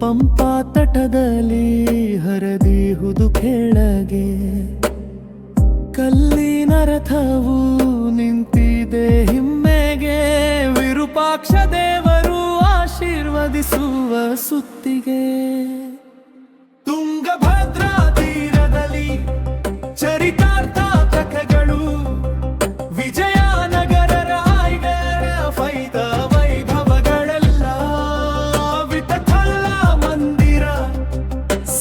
ಪಂಪಾ ತಟದಲ್ಲಿ ಹರದಿಹುದು ಕೆಳಗೆ, ಕಲ್ಲಿನ ರಥವು ನಿಂತಿದೆ ಹಿಮ್ಮೆಗೆ. ವಿರೂಪಾಕ್ಷ ದೇವರು ಆಶೀರ್ವದಿಸುವ ಸುತ್ತಿಗೆ. ತುಂಗಭದ್ರಾ ತೀರದಲ್ಲಿ ಚರಿತಾರ್ಥ ಕಥೆಗಳು, ವಿಜಯನಗರ ರಾಯಗರ ಫೈದ ವೈಭವಗಳೆಲ್ಲ. ವಿಠಲ ಮಂದಿರ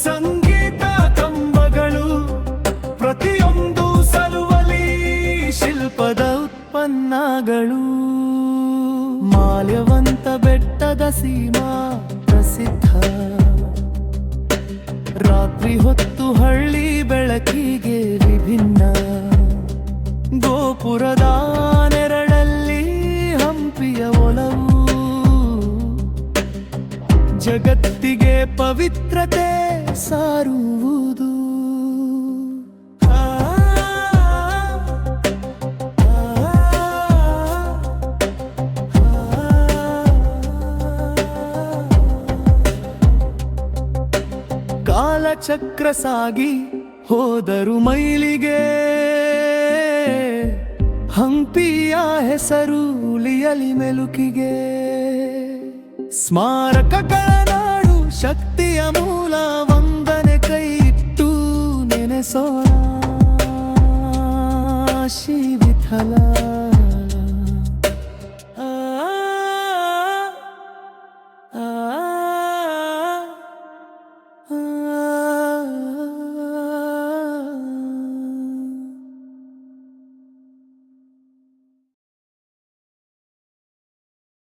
ಸಂಗೀತ ಕಂಬಗಳು, ಪ್ರತಿಯೊಂದು ಸಲುವಲಿ ಶಿಲ್ಪದ ಉತ್ಪನ್ನಗಳು. ಮಾಲ್ಯವಂತ ಬೆಟ್ಟದ ಸೀಮಾ ಪ್ರಸಿದ್ಧ, ರಾತ್ರಿ ಹೊತ್ತು ಹಳ್ಳಿ ಬೆಳಕಿಗೆ ವಿಭಿನ್ನ. ಗೋಪುರದ ನೆರಳಲ್ಲಿ ಹಂಪಿಯ ಒಲವು, ಜಗತ್ತಿಗೆ ಪವಿತ್ರತೆ ಸಾರುವುದು. ಕಾಲಚಕ್ರ ಸಾಗಿ ಹೋದರು ಮೈಲಿಗೆ, ಹಂಪಿಯ ಹೆಸರು ಉಳಿಯಲಿ ಮೆಲುಕಿಗೆ. ಸ್ಮಾರಕಗಳ ನಾಡು ಶಕ್ತಿಯ ಮೂಲ, ವಂದನೆ ಕೈ ಇಟ್ಟು ನೆನೆಸೋಣ ಶ್ರೀ ವಿಠಲ.